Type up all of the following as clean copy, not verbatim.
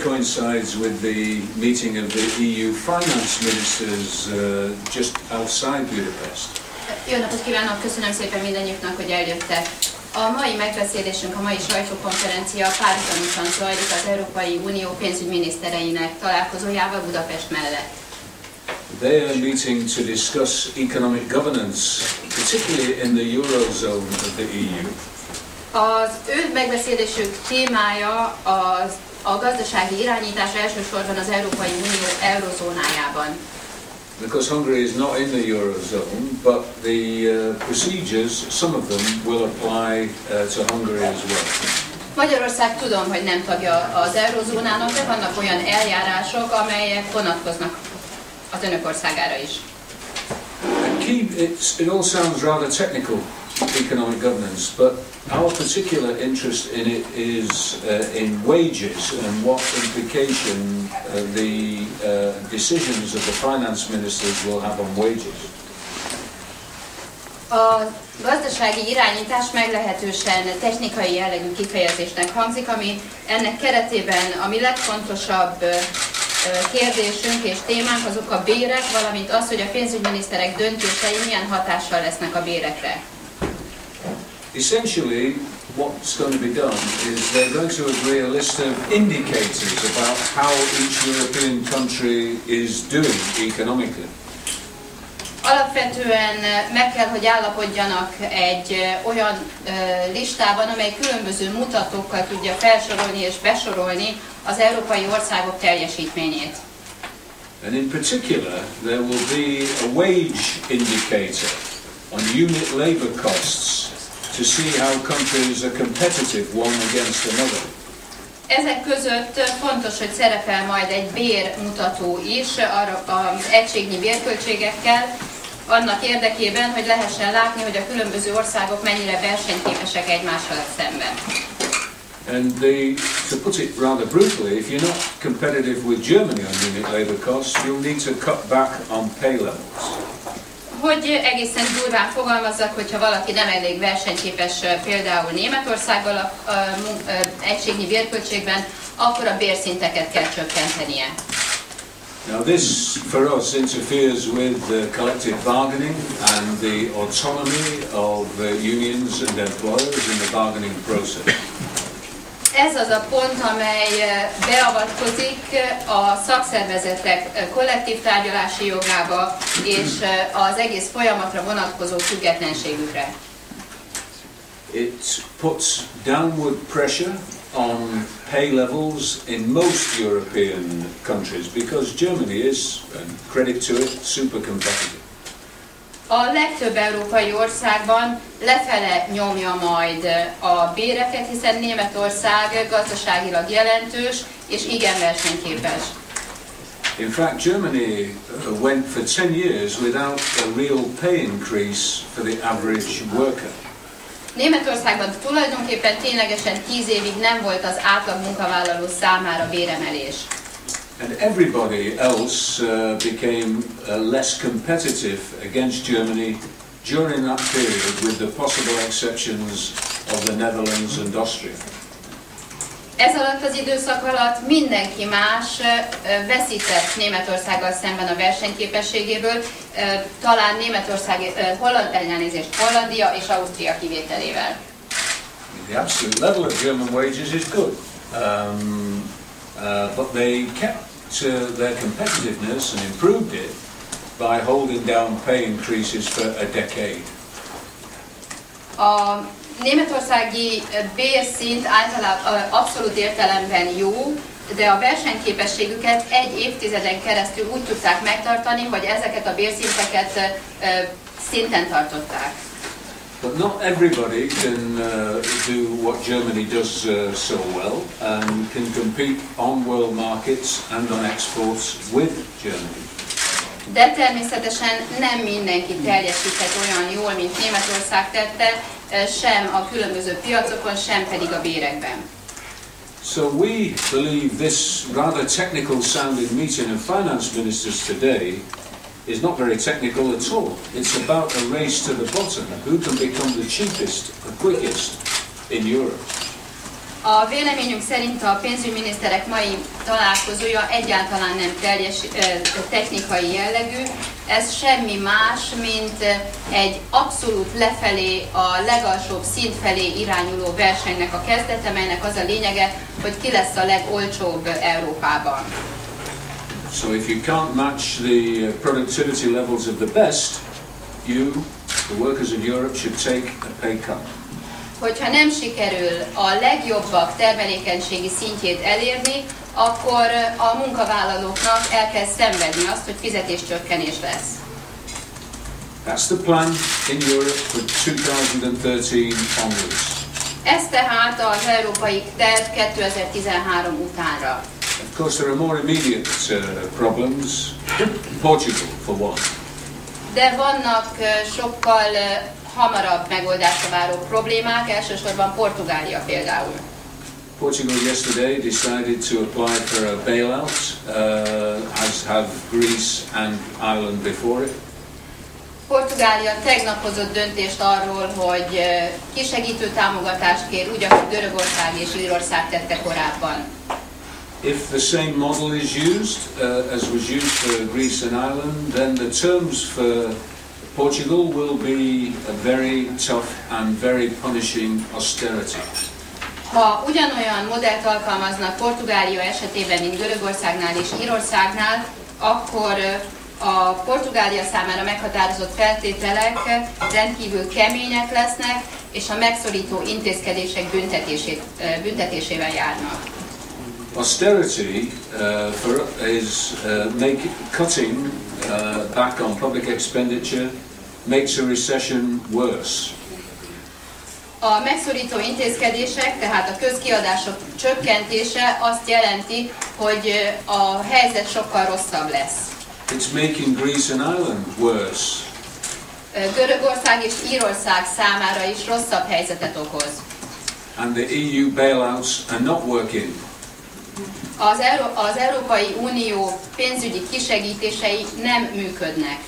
coincides with the meeting of the EU finance ministers just outside Budapest. Jó napot kívánok, köszönöm szépen mindannyiuknak, hogy eljöttek. A mai megbeszélésünk, a mai sajtókonferencia párhuzamosan zajlik az Európai Unió pénzügyminisztereinek találkozójával Budapest mellett. They are meeting to discuss economic governance, particularly in the Eurozone of the EU. Az ő megbeszélésük témája a gazdasági irányítás elsősorban az Európai Unió eurozónájában. Because Hungary is not in the Eurozone, but the procedures, some of them will apply to Hungary as well. Magyarország tudom, hogy nem tagja az eurozónának, de vannak olyan eljárások, amelyek vonatkoznak az önök országára is. It all sounds rather technical, economic governance, but our particular interest in it is in wages and what implication the decisions of the finance ministers will have on wages. A gazdasági irányítás meglehetősen technikai jellegű kifejezésnek hangzik, ami ennek keretében a mi legfontosabb kérdésünk és témánk azok a bérek, valamint az, hogy a pénzügyminiszterek döntései milyen hatással lesznek a bérekre. Essentially, what's going to be done is they're going to agree a list of indicators about how each European country is doing economically. Alapvetően meg kell, hogy állapodjanak egy olyan listában, amely különböző mutatókkal tudja felsorolni és besorolni az európai országok teljesítményét. And in particular, there will be a wage indicator on unit labor costs to see how countries are competitive one against another. Ezek között fontos, hogy szerepel majd egy bérmutató is az egységnyi bérköltségekkel, annak érdekében, hogy lehessen látni, hogy a különböző országok mennyire versenyképesek egymással szemben. And to put it rather brutally, if you're not competitive with Germany on unit labor costs, you'll need to cut back on pay levels. Hogy egészen durván fogalmazzak, hogyha valaki nem elég versenyképes például Németországgal egységnyi bérköltségben, akkor a bérszinteket kell csökkentenie. Now this, for us, interferes with the collective bargaining and the autonomy of unions and employers in the bargaining process. Ez az a pont, amely beavatkozik a szakszervezetek kollektív tárgyalási jogába és az egész folyamatra vonatkozó függetlenségükre. It puts downward pressure on pay levels in most European countries because Germany is, and credit to it, super competitive. A legtöbb európai országban lefele nyomja majd a béreket, hiszen Németország gazdaságilag jelentős és igen versenyképes. In fact, Germany went for 10 years without a real pay increase for the average worker. Németországban tulajdonképpen ténylegesen 10 évig nem volt az átlag munkavállaló számára béremelés. And everybody else became less competitive against Germany during that period, with the possible exceptions of the Netherlands and Austria. Ez alatt az időszak alatt mindenki más veszített Németországgal szemben a versenyképességéből, talán Hollandia és Ausztria kivételével. The absolute level of German wages is good. But they kept their competitiveness and improved it by holding down pay increases for a decade. A németországi bérszint általában abszolút értelemben jó, de a versenyképességüket egy évtizeden keresztül úgy tudták megtartani, hogy ezeket a bérszinteket szinten tartották. But not everybody can do what Germany does so well and can compete on world markets and on exports with Germany. De természetesen nem mindenki teljesíthet olyan jól, mint Németország tette, sem a különböző piacokon, sem pedig a bérekben. So we believe this rather technical sounding meeting of finance ministers today is not very technical at all. It's about a race to the bottom. Who can become the cheapest, the quickest in Europe? A véleményünk szerint a pénzügyminiszterek mai találkozója egyáltalán nem teljes technikai jellegű, ez semmi más, mint egy abszolút lefelé, a legalsóbb szint felé irányuló versenynek a kezdete, melynek az a lényege, hogy ki lesz a legolcsóbb Európában. So if you can't match the productivity levels of the best, you, the workers of Europe, should take a pay cut. Hogyha nem sikerül a legjobbak termelékenységi szintjét elérni, akkor a munkavállalóknak el kell szenvedni azt, hogy fizetéscsökkenés lesz. That's the plan in Europe for 2013 onwards. Ez tehát az európai terv 2013 utánra. Of course, there are more immediate problems. Portugal, for one. De vannak sokkal hamarabb megoldásra váró problémák, elsősorban Portugália például. Portugal yesterday decided to apply for a bailout, as have Greece and Ireland before it. Portugália tegnap hozott döntést arról, hogy kisegítő támogatást kér, úgy, ahogy Görögország és Írország tette korábban. If the same model is used as was used for Greece and Ireland, then the terms for Portugal will be a very tough and very punishing austerity. Ha ugyanolyan modellt alkalmaznak Portugália esetében, mint Görögországnál és Írországnál, akkor a Portugália számára meghatározott feltételek rendkívül kemények lesznek, és a megszorító intézkedések büntetésével járnak. Austerity cutting back on public expenditure makes a recession worse. A megszorító intézkedések, tehát a közkiadások csökkentése azt jelenti, hogy a helyzet sokkal rosszabb lesz. It's making Greece and Ireland worse. Görögország és Írország számára is rosszabb helyzetet okoz. And the EU bailouts are not working. Az Európai Unió pénzügyi kisegítései nem működnek.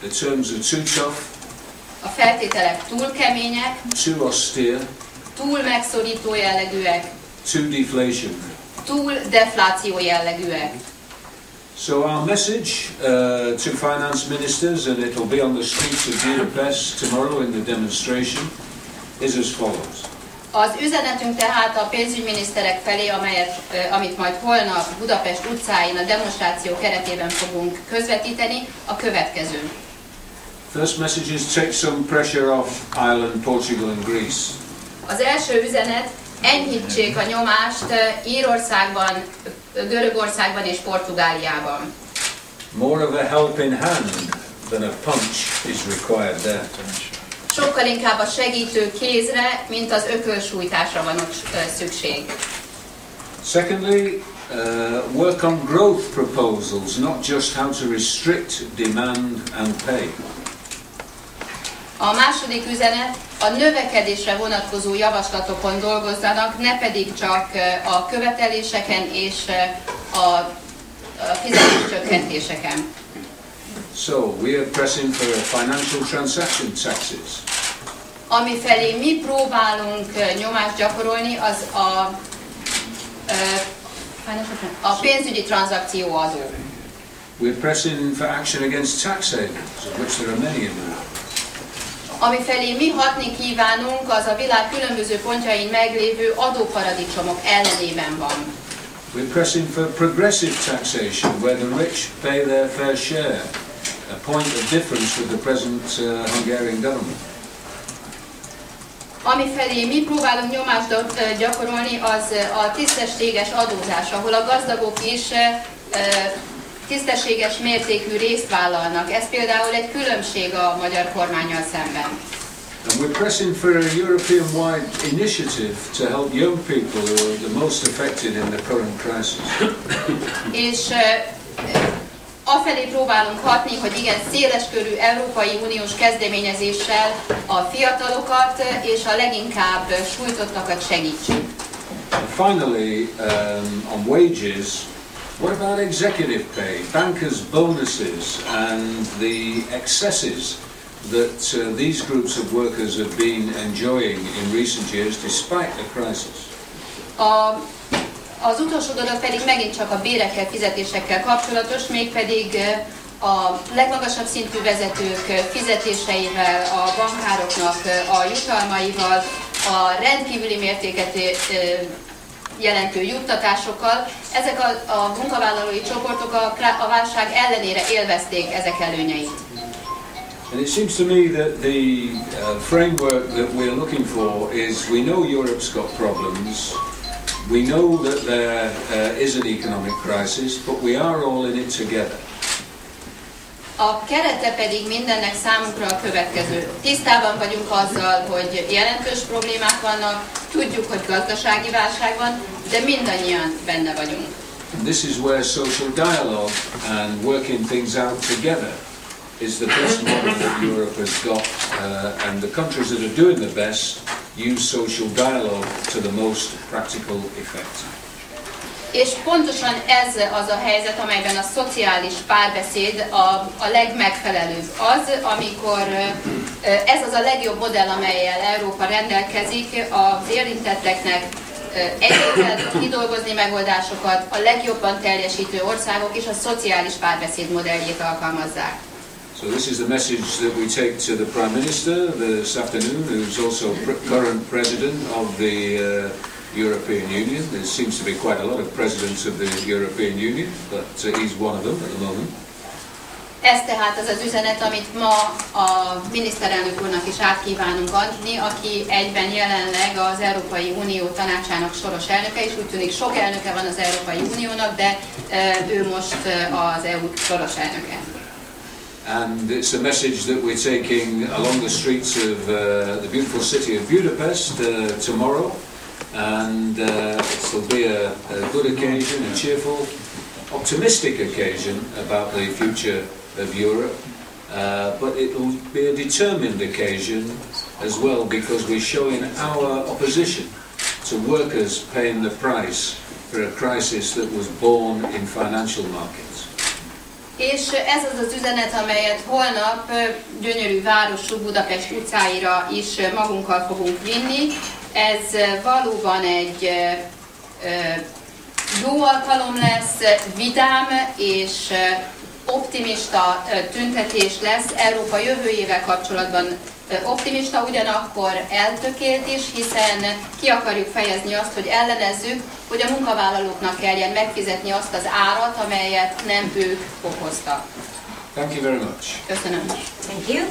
The terms are too tough. A feltételek túl kemények, Too austere. túl megszorító jellegűek, Too deflation. túl defláció jellegűek. So our message to finance ministers, and it will be on the streets of Budapest tomorrow in the demonstration, is as follows. Az üzenetünk tehát a pénzügyminiszterek felé, amit majd holnap Budapest utcáin a demonstráció keretében fogunk közvetíteni, a következő. First message is take some pressure off Ireland, Portugal and Greece. Az első üzenet, enyhítsék a nyomást Írországban, Görögországban és Portugáliában. More of a helping hand than a punch is required there. Sokkal inkább a segítő kézre, mint az ökölsújtásra van ott szükség. Secondly, work on growth proposals, not just how to restrict demand and pay. A második üzenet, a növekedésre vonatkozó javaslatokon dolgozzanak, ne pedig csak a követeléseken és a fizetéscsökkentéseken. So, we are pressing for financial transaction taxes. Ami felé mi próbálunk nyomást gyakorolni, az a pénzügyi tranzakcióadó. We're pressing for action against tax havens, of which there are many in the world. Ami felé mi hatni kívánunk, az a világ különböző pontjain meglévő adóparadicsomok ellenében van. We're pressing for progressive taxation, where the rich pay their fair share, a point of difference with the present Hungarian government. Ami felé mi próbálunk nyomást gyakorolni, az a tisztességes adózás, ahol a gazdagok is tisztességes mértékű részt vállalnak. Ez például egy különbség a magyar kormánnyal szemben. And we're pressing for a European-wide initiative to help young people who are the most affected in the current crisis. És afelé próbálunk hatni, hogy igen, széleskörű Európai Uniós kezdeményezéssel a fiatalokat és a leginkább sújtottakat segítsük. And finally, on wages, what about executive pay, bankers' bonuses and the excesses that these groups of workers have been enjoying in recent years despite the crisis? Az utolsó dolog pedig megint csak a bérekkel, fizetésekkel kapcsolatos, mégpedig a legmagasabb szintű vezetők fizetéseivel, a bankároknak a jutalmaival, a rendkívüli mértéket jelentő juttatásokkal. Ezek a munkavállalói csoportok a válság ellenére élvezték ezek előnyeit. And it seems to me that the framework that we're looking for is, we know Europe's got problems, we know that there is an economic crisis, but we are all in it together. A kerete pedig mindennek számunkra a következő. Tisztában vagyunk azzal, hogy jelentős problémák vannak, tudjuk, hogy gazdasági válság van, de mindannyian benne vagyunk. And this is where social dialogue and working things out together is the best model that Europe has got, and the countries that are doing the best use social dialogue to the most practical effect. És pontosan ez az a helyzet, amelyben a szociális párbeszéd a legmegfelelőbb. Az, amikor ez az a legjobb modell, amellyel Európa rendelkezik, az érintetteknek együtt kell kidolgozni megoldásokat, a legjobban teljesítő országok és a szociális párbeszéd modelljét alkalmazzák. So this is the message that we take to the Prime Minister this afternoon, who's also current President of the European Union. There seems to be quite a lot of presidents of the European Union, but he's one of them at the moment. Ez tehát az az üzenet, amit ma a miniszterelnök úrnak is át kívánunk adni, aki egyben jelenleg az Európai Unió tanácsának soros elnöke, és úgy tűnik sok elnöke van az Európai Uniónak, de ő most az EU soros elnöke. And it's a message that we're taking along the streets of the beautiful city of Budapest tomorrow, and it'll be a good occasion, a cheerful, optimistic occasion about the future of Europe, but it will be a determined occasion as well, because we're showing our opposition to workers paying the price for a crisis that was born in financial markets. És ez az az üzenet, amelyet holnap gyönyörű városú Budapest utcáira is magunkkal fogunk vinni. Ez valóban egy jó alkalom lesz, vidám és optimista tüntetés lesz. Európa jövőjével kapcsolatban optimista, ugyanakkor eltökélt is, hiszen ki akarjuk fejezni azt, hogy ellenezzük, hogy a munkavállalóknak kelljen megfizetni azt az árat, amelyet nem ők okoztak. Thank you very much. Köszönöm. Thank you.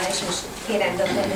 És most kérem Dr.